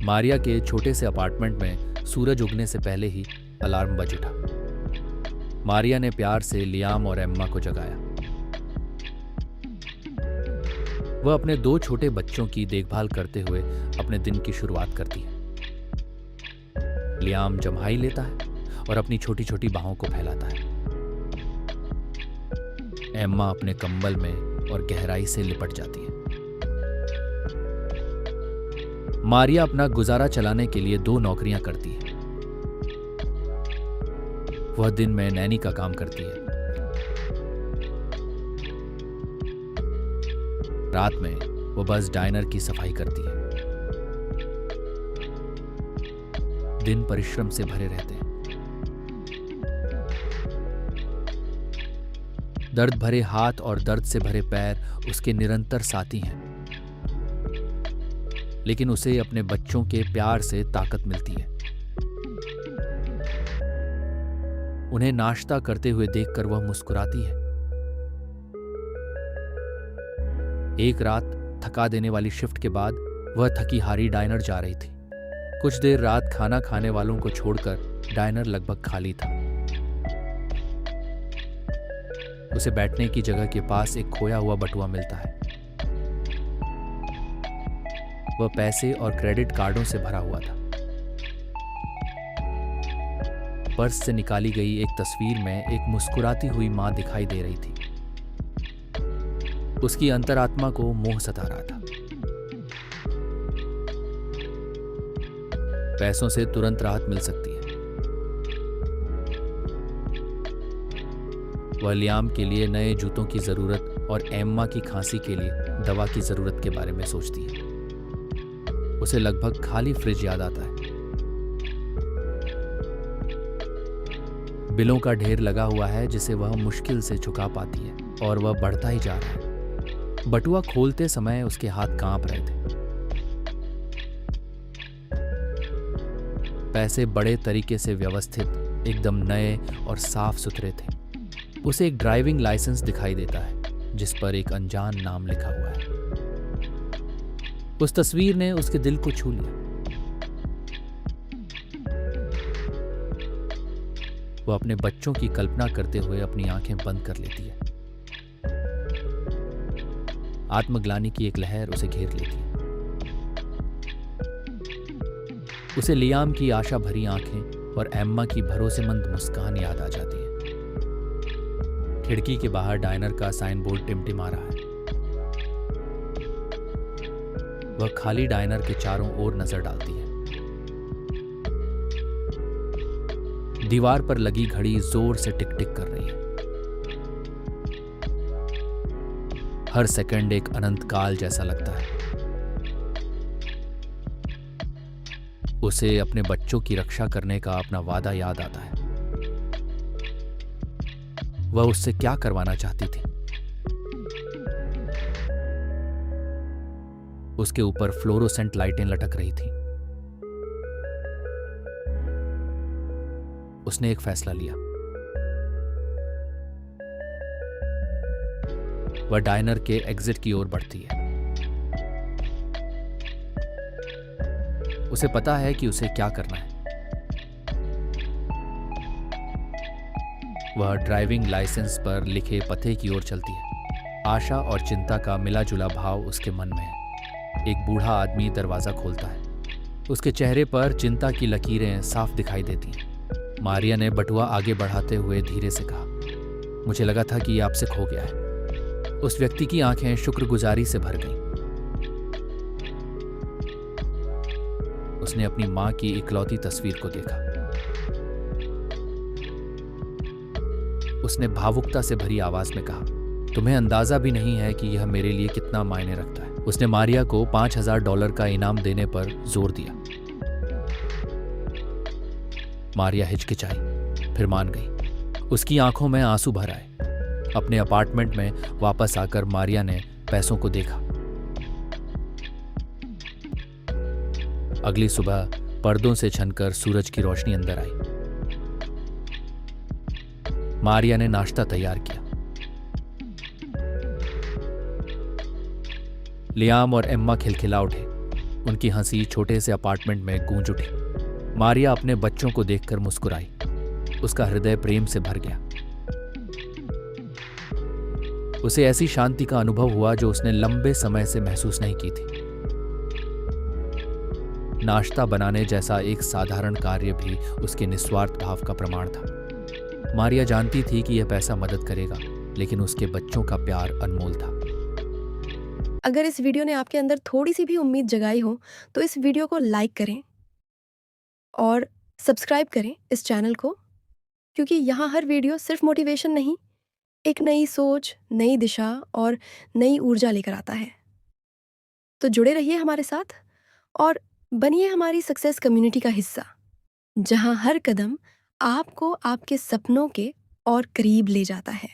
मारिया के छोटे से अपार्टमेंट में सूरज उगने से पहले ही अलार्म बज उठा। मारिया ने प्यार से लियाम और एम्मा को जगाया। वह अपने 2 छोटे बच्चों की देखभाल करते हुए अपने दिन की शुरुआत करती है। लियाम जम्हाई लेता है और अपनी छोटी छोटी बाहों को फैलाता है। एम्मा अपने कंबल में और गहराई से लिपट जाती है। मारिया अपना गुजारा चलाने के लिए 2 नौकरियां करती है। वह दिन में नैनी का काम करती है। रात में वो बस डाइनर की सफाई करती है। दिन परिश्रम से भरे रहते हैं। दर्द भरे हाथ और दर्द से भरे पैर उसके निरंतर साथी हैं, लेकिन उसे अपने बच्चों के प्यार से ताकत मिलती है। उन्हें नाश्ता करते हुए देखकर वह मुस्कुराती है। एक रात थका देने वाली शिफ्ट के बाद वह थकी हारी डाइनर जा रही थी। कुछ देर रात खाना खाने वालों को छोड़कर डाइनर लगभग खाली था। उसे बैठने की जगह के पास एक खोया हुआ बटुआ मिलता है। वह पैसे और क्रेडिट कार्डों से भरा हुआ था। पर्स से निकाली गई एक तस्वीर में एक मुस्कुराती हुई मां दिखाई दे रही थी। उसकी अंतरात्मा को मोह सता रहा था। पैसों से तुरंत राहत मिल सकती है। वह लियाम के लिए नए जूतों की जरूरत और एम्मा की खांसी के लिए दवा की जरूरत के बारे में सोचती है। उसे लगभग खाली फ्रिज याद आता है। बिलों का ढेर लगा हुआ है जिसे वह मुश्किल से चुका पाती है, और वह बढ़ता ही जा रहा है। बटुआ खोलते समय उसके हाथ कांप रहे थे। पैसे बड़े तरीके से व्यवस्थित, एकदम नए और साफ सुथरे थे। उसे एक ड्राइविंग लाइसेंस दिखाई देता है जिस पर एक अनजान नाम लिखा हुआ है। उस तस्वीर ने उसके दिल को छू लिया। वह अपने बच्चों की कल्पना करते हुए अपनी आंखें बंद कर लेती है। आत्मग्लानि की एक लहर उसे घेर लेती है। उसे लियाम की आशा भरी आंखें और एम्मा की भरोसेमंद मुस्कान याद आ जाती है। खिड़की के बाहर डाइनर का साइन बोर्ड टिमटिमा रहा है। वह खाली डाइनर के चारों ओर नजर डालती है। दीवार पर लगी घड़ी जोर से टिक टिक कर रही है। हर सेकंड एक अनंत काल जैसा लगता है। उसे अपने बच्चों की रक्षा करने का अपना वादा याद आता है। वह उससे क्या करवाना चाहती थी। उसके ऊपर फ्लोरोसेंट लाइटें लटक रही थीं। उसने एक फैसला लिया। वह डाइनर के एग्जिट की ओर बढ़ती है। उसे पता है कि उसे क्या करना है। वह ड्राइविंग लाइसेंस पर लिखे पते की ओर चलती है। आशा और चिंता का मिला जुला भाव उसके मन में है। एक बूढ़ा आदमी दरवाजा खोलता है। उसके चेहरे पर चिंता की लकीरें साफ दिखाई देती हैं। मारिया ने बटुआ आगे बढ़ाते हुए धीरे से कहा, मुझे लगा था कि यह आपसे खो गया है। उस व्यक्ति की आंखें शुक्रगुजारी से भर गईं। उसने अपनी मां की इकलौती तस्वीर को देखा। उसने भावुकता से भरी आवाज में कहा, तुम्हें अंदाजा भी नहीं है कि यह मेरे लिए कितना मायने रखता है। उसने मारिया को $5000 का इनाम देने पर जोर दिया। मारिया हिचकिचाई, फिर मान गई। उसकी आंखों में आंसू भर आए। अपने अपार्टमेंट में वापस आकर मारिया ने पैसों को देखा। अगली सुबह पर्दों से छनकर सूरज की रोशनी अंदर आई। मारिया ने नाश्ता तैयार किया। लियाम और एम्मा खिलखिला उठे। उनकी हंसी छोटे से अपार्टमेंट में गूंज उठी। मारिया अपने बच्चों को देखकर मुस्कुराई। उसका हृदय प्रेम से भर गया। उसे ऐसी शांति का अनुभव हुआ जो उसने लंबे समय से महसूस नहीं की थी। नाश्ता बनाने जैसा एक साधारण कार्य भी उसके निस्वार्थ भाव का प्रमाण था। मारिया जानती थी कि यह पैसा मदद करेगा, लेकिन उसके बच्चों का प्यार अनमोल था। अगर इस वीडियो ने आपके अंदर थोड़ी सी भी उम्मीद जगाई हो तो इस वीडियो को लाइक करें और सब्सक्राइब करें इस चैनल को, क्योंकि यहाँ हर वीडियो सिर्फ मोटिवेशन नहीं, एक नई सोच, नई दिशा और नई ऊर्जा लेकर आता है। तो जुड़े रहिए हमारे साथ और बनिए हमारी सक्सेस कम्युनिटी का हिस्सा, जहाँ हर कदम आपको आपके सपनों के और करीब ले जाता है।